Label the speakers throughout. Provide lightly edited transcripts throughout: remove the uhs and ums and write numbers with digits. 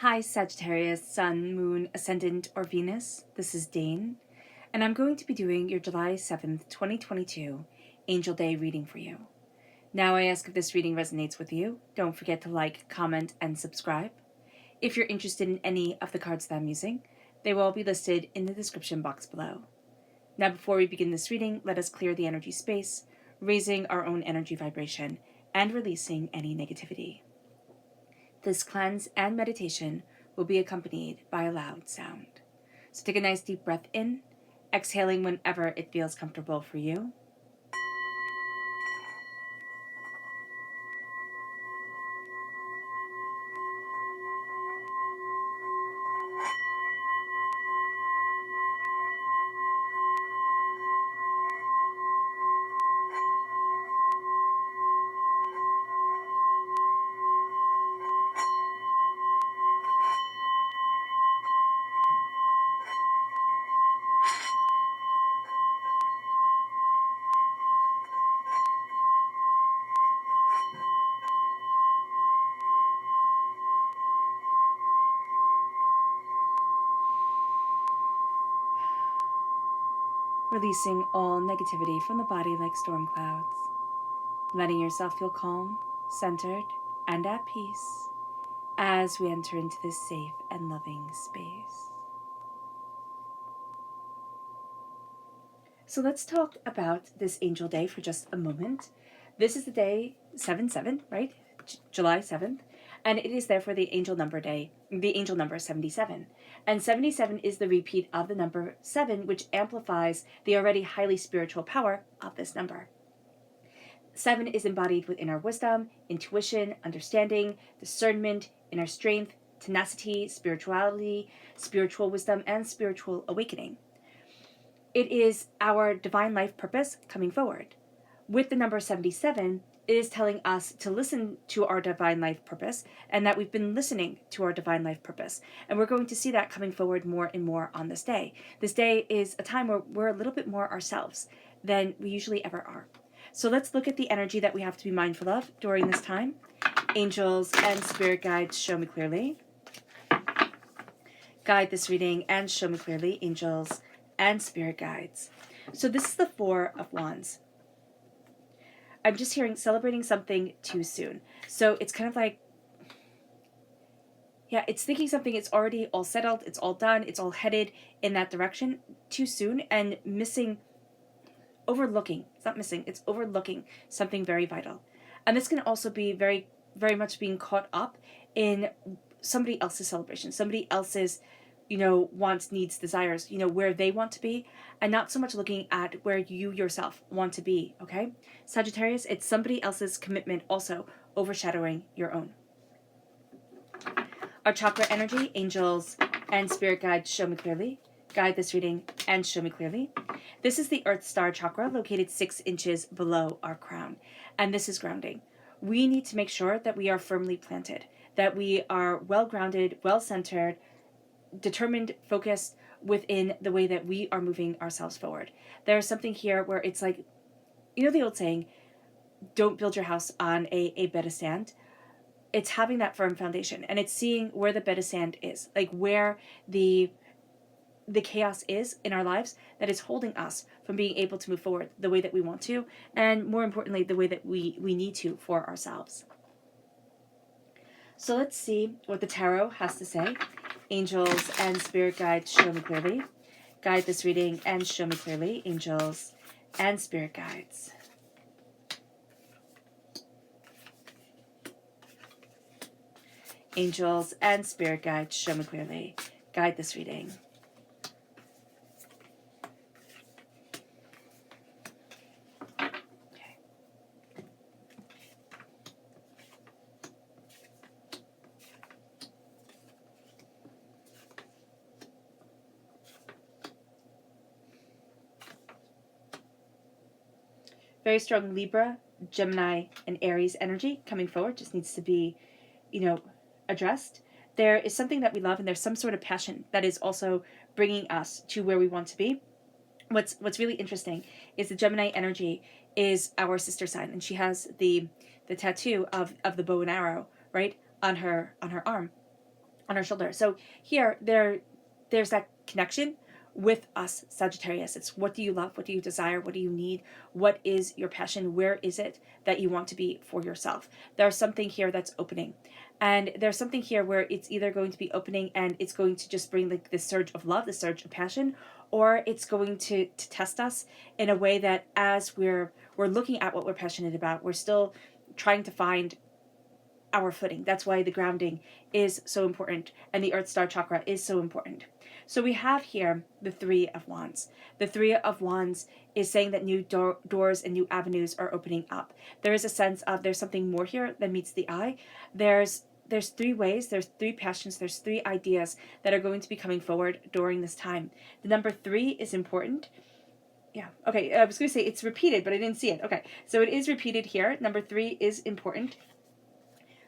Speaker 1: Hi Sagittarius, Sun, Moon, Ascendant, or Venus. This is Dane, and I'm going to be doing your July 7th, 2022 Angel Day reading for you. Now I ask if this reading resonates with you. Don't forget to like, comment, and subscribe. If you're interested in any of the cards that I'm using, they will all be listed in the description box below. Now before we begin this reading, let us clear the energy space, raising our own energy vibration and releasing any negativity. This cleanse and meditation will be accompanied by a loud sound. So take a nice deep breath in, exhaling whenever it feels comfortable for you. Releasing all negativity from the body like storm clouds. Letting yourself feel calm, centered, and at peace as we enter into this safe and loving space. So let's talk about this Angel Day for just a moment. This is the day 7/7, right? July 7th. And it is therefore the angel number day, the angel number 77. And 77 is the repeat of the number 7, which amplifies the already highly spiritual power of this number. 7 is embodied with inner wisdom, intuition, understanding, discernment, inner strength, tenacity, spirituality, spiritual wisdom, and spiritual awakening. It is our divine life purpose coming forward. With the number 77, it is telling us to listen to our divine life purpose and that we've been listening to our divine life purpose. And we're going to see that coming forward more and more on this day. This day is a time where we're a little bit more ourselves than we usually ever are. So let's look at the energy that we have to be mindful of during this time. Angels and spirit guides, show me clearly. Guide this reading and show me clearly, angels and spirit guides. So this is the Four of Wands. I'm just hearing celebrating something too soon. So it's kind of like, yeah, it's thinking something, it's already all settled, it's all done, it's all headed in that direction too soon and overlooking something very vital. And this can also be very, very much being caught up in somebody else's celebration, somebody else's, wants, needs, desires, where they want to be, and not so much looking at where you yourself want to be, okay? Sagittarius, it's somebody else's commitment also overshadowing your own. Our chakra energy, angels and spirit guides, show me clearly. Guide this reading and show me clearly. This is the Earth Star chakra located 6 inches below our crown, and this is grounding. We need to make sure that we are firmly planted, that we are well-grounded, well-centered, determined, focused within the way that we are moving ourselves forward. There's something here where it's like, the old saying, don't build your house on a bed of sand. It's having that firm foundation, and it's seeing where the bed of sand is, like where the chaos is in our lives that is holding us from being able to move forward the way that we want to, and more importantly, the way that we need to for ourselves. So let's see what the tarot has to say. Angels and spirit guides, show me clearly. Guide this reading and show me clearly, angels and spirit guides. Angels and spirit guides, show me clearly. Guide this reading. Very strong Libra, Gemini, and Aries energy coming forward. Just needs to be, addressed. There is something that we love, and there's some sort of passion that is also bringing us to where we want to be. What's really interesting is the Gemini energy is our sister sign, and she has the tattoo of the bow and arrow right on her arm. on our shoulder. So here, there's that connection with us, Sagittarius. It's what do you love? What do you desire? What do you need? What is your passion? Where is it that you want to be for yourself? There's something here that's opening. And there's something here where it's either going to be opening and it's going to just bring like this surge of love, this surge of passion, or it's going to test us in a way that as we're looking at what we're passionate about, we're still trying to find our footing. That's why the grounding is so important and the Earth Star chakra is so important. So we have here the Three of Wands. The Three of Wands is saying that new doors and new avenues are opening up. There is a sense of there's something more here than meets the eye. There's three ways, there's three passions, there's three ideas that are going to be coming forward during this time. The number 3 is important. Yeah, okay, I was going to say it's repeated, but I didn't see it. Okay, so it is repeated here. Number 3 is important.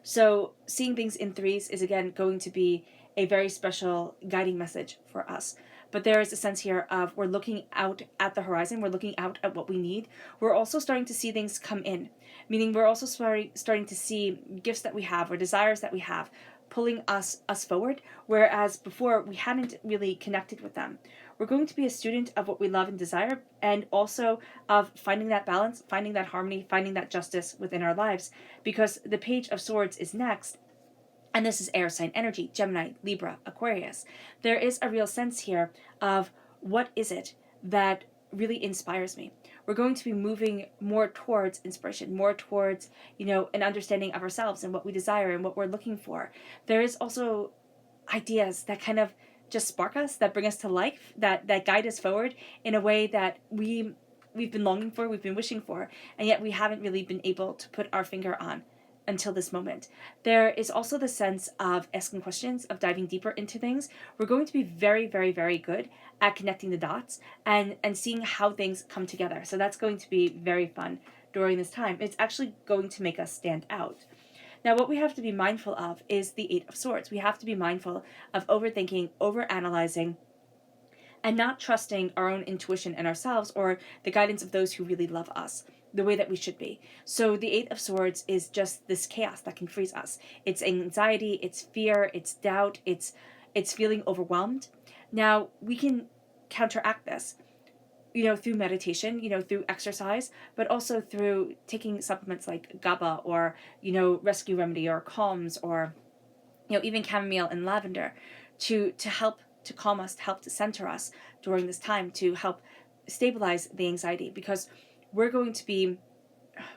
Speaker 1: So seeing things in threes is, again, going to be a very special guiding message for us. But there is a sense here of we're looking out at the horizon. We're looking out at what we need. We're also starting to see things come in, meaning we're also starting to see gifts that we have or desires that we have pulling us forward, whereas before we hadn't really connected with them. We're going to be a student of what we love and desire, and also of finding that balance, finding that harmony, finding that justice within our lives, because the Page of Swords is next, and this is air sign energy, Gemini, Libra, Aquarius. There is a real sense here of what is it that really inspires me. We're going to be moving more towards inspiration, more towards, an understanding of ourselves and what we desire and what we're looking for. There is also ideas that kind of just spark us, that bring us to life, that guide us forward in a way that we've been longing for, we've been wishing for, and yet we haven't really been able to put our finger on until this moment. There is also the sense of asking questions, of diving deeper into things. We're going to be very, very, very good at connecting the dots and seeing how things come together. So that's going to be very fun during this time. It's actually going to make us stand out. Now, what we have to be mindful of is the Eight of Swords. We have to be mindful of overthinking, overanalyzing, and not trusting our own intuition and ourselves or the guidance of those who really love us the way that we should be. So the Eight of Swords is just this chaos that can freeze us. It's anxiety, it's fear, it's doubt, it's feeling overwhelmed. Now, we can counteract this, through meditation, through exercise, but also through taking supplements like GABA or, Rescue Remedy or Calms or, even chamomile and lavender to help to calm us, to help to center us during this time, to help stabilize the anxiety, because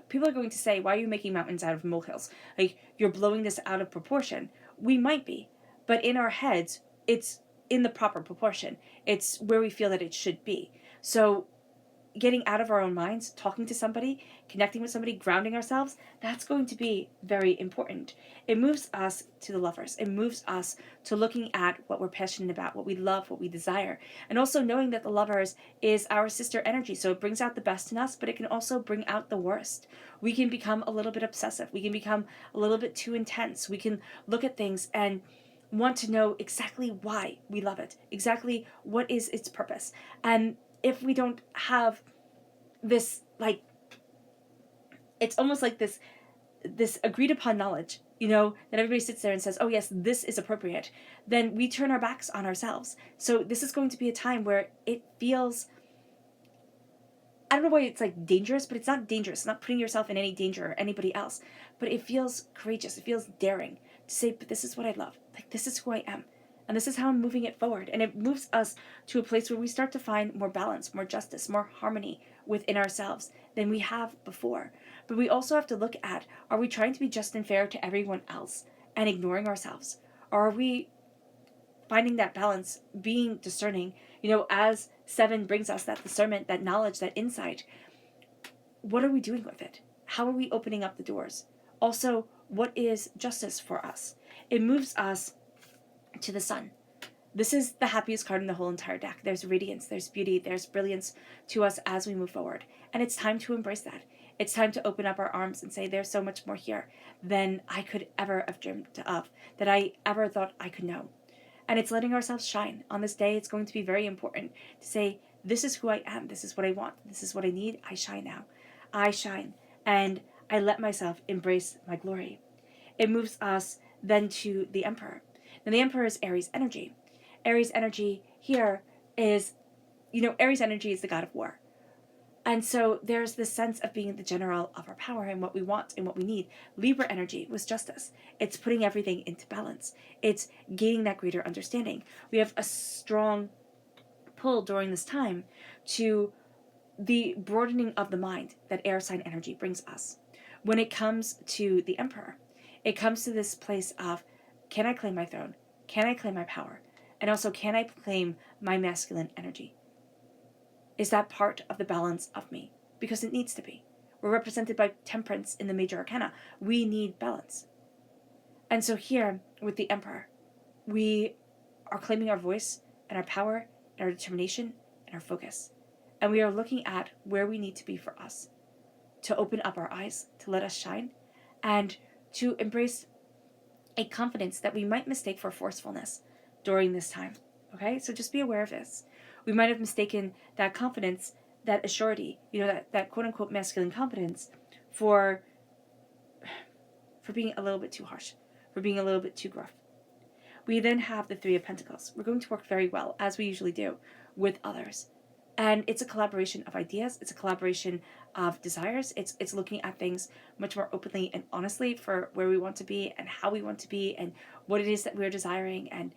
Speaker 1: people are going to say, why are you making mountains out of molehills? Like, you're blowing this out of proportion. We might be, but in our heads, it's in the proper proportion. It's where we feel that it should be. So getting out of our own minds, talking to somebody, connecting with somebody, grounding ourselves, that's going to be very important. It moves us to the lovers. It moves us to looking at what we're passionate about, what we love, what we desire. And also knowing that the lovers is our sister energy. So it brings out the best in us, but it can also bring out the worst. We can become a little bit obsessive. We can become a little bit too intense. We can look at things and want to know exactly why we love it, exactly what is its purpose. And if we don't have this, it's almost like this agreed upon knowledge, that everybody sits there and says, oh yes, this is appropriate, then we turn our backs on ourselves. So this is going to be a time where it feels, I don't know why it's dangerous, but it's not dangerous. It's not putting yourself in any danger or anybody else, but it feels courageous. It feels daring to say, but this is what I love. This is who I am. And this is how I'm moving it forward. And it moves us to a place where we start to find more balance, more justice, more harmony within ourselves than we have before. But we also have to look at, are we trying to be just and fair to everyone else and ignoring ourselves? Or are we finding that balance, being discerning, as 7 brings us that discernment, that knowledge, that insight? What are we doing with it? How are we opening up the doors? Also, what is justice for us? It moves us to the sun. This is the happiest card in the whole entire deck. There's radiance, there's beauty, there's brilliance to us as we move forward. And it's time to embrace that. It's time to open up our arms and say, there's so much more here than I could ever have dreamed of, that I ever thought I could know. And it's letting ourselves shine. On this day, it's going to be very important to say, this is who I am, this is what I want, this is what I need, I shine now. I shine, and I let myself embrace my glory. It moves us then to the Emperor. Now the Emperor is Aries energy. Aries energy here is, Aries energy is the god of war. And so there's this sense of being the general of our power and what we want and what we need. Libra energy was justice. It's putting everything into balance. It's gaining that greater understanding. We have a strong pull during this time to the broadening of the mind that air sign energy brings us. When it comes to the Emperor, it comes to this place of, can I claim my throne? Can I claim my power? And also, can I claim my masculine energy? Is that part of the balance of me? Because it needs to be. We're represented by temperance in the major arcana. We need balance. And so here with the Emperor, we are claiming our voice and our power and our determination and our focus. And we are looking at where we need to be for us, to open up our eyes, to let us shine, and to embrace a confidence that we might mistake for forcefulness during this time. Okay? So just be aware of this. We might have mistaken that confidence, that assurity, that quote unquote masculine confidence for being a little bit too harsh, for being a little bit too gruff. We then have the Three of Pentacles. We're going to work very well, as we usually do, with others. And it's a collaboration of ideas. It's a collaboration of desires. It's looking at things much more openly and honestly for where we want to be and how we want to be and what it is that we're desiring. And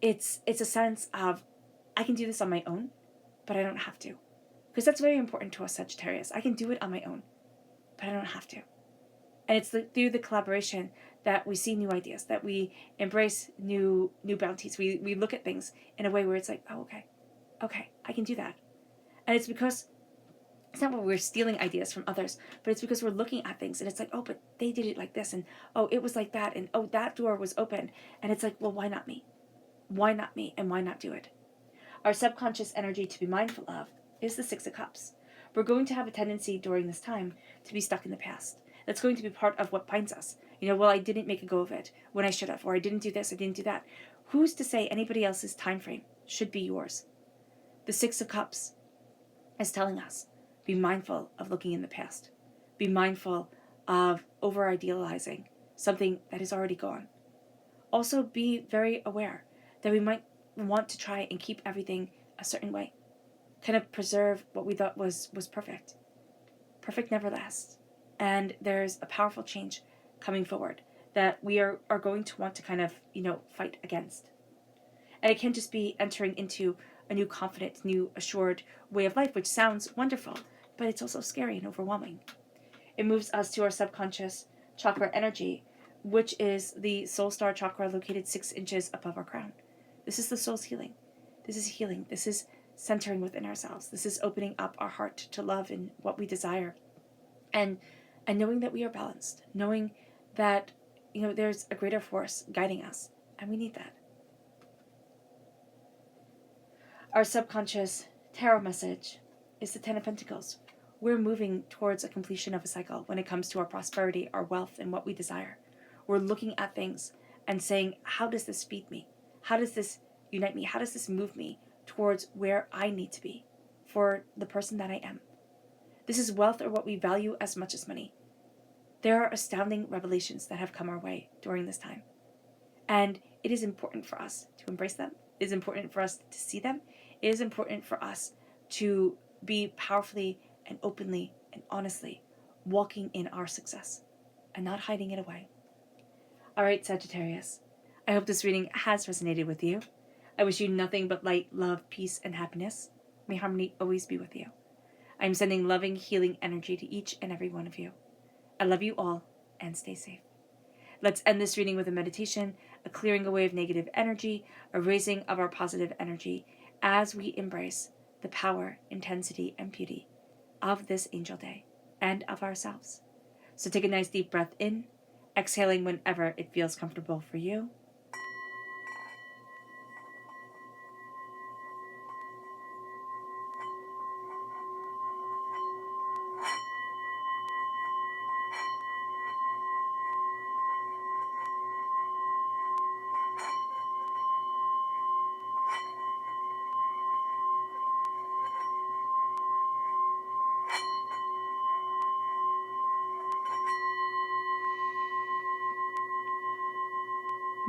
Speaker 1: it's a sense of, I can do this on my own, but I don't have to. Because that's very important to us, Sagittarius. I can do it on my own, but I don't have to. And it's through the collaboration that we see new ideas, that we embrace new bounties. We look at things in a way where it's like, oh, okay, I can do that. And it's because it's not where we're stealing ideas from others, but it's because we're looking at things and it's like, oh, but they did it like this, and oh, it was like that, and oh, that door was open. And it's like, well, why not me? Why not me? And why not do it? Our subconscious energy to be mindful of is the Six of Cups. We're going to have a tendency during this time to be stuck in the past. That's going to be part of what binds us. Well, I didn't make a go of it when I should have, or I didn't do this, I didn't do that. Who's to say anybody else's time frame should be yours? The Six of Cups is telling us, be mindful of looking in the past. Be mindful of over-idealizing something that is already gone. Also, be very aware that we might want to try and keep everything a certain way. Kind of preserve what we thought was perfect. Perfect never lasts. And there's a powerful change coming forward that we are going to want to kind of, fight against. And it can just be entering into a new confident, new assured way of life, which sounds wonderful, but it's also scary and overwhelming. It moves us to our subconscious chakra energy, which is the soul star chakra located 6 inches above our crown. This is the soul's healing. This is healing. This is centering within ourselves. This is opening up our heart to love and what we desire. And knowing that we are balanced, knowing that, there's a greater force guiding us, and we need that. Our subconscious tarot message is the Ten of Pentacles. We're moving towards a completion of a cycle when it comes to our prosperity, our wealth, and what we desire. We're looking at things and saying, how does this feed me? How does this unite me? How does this move me towards where I need to be for the person that I am? This is wealth, or what we value as much as money. There are astounding revelations that have come our way during this time. And it is important for us to embrace them. It is important for us to see them. It is important for us to be powerfully and openly and honestly walking in our success and not hiding it away. All right, Sagittarius, I hope this reading has resonated with you. I wish you nothing but light, love, peace, and happiness. May harmony always be with you. I am sending loving, healing energy to each and every one of you. I love you all, and stay safe. Let's end this reading with a meditation, a clearing away of negative energy, a raising of our positive energy as we embrace the power, intensity, and beauty of this angel day and of ourselves. So take a nice deep breath in, exhaling whenever it feels comfortable for you.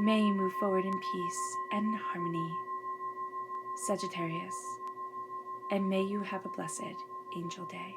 Speaker 1: May you move forward in peace and in harmony, Sagittarius, and may you have a blessed angel day.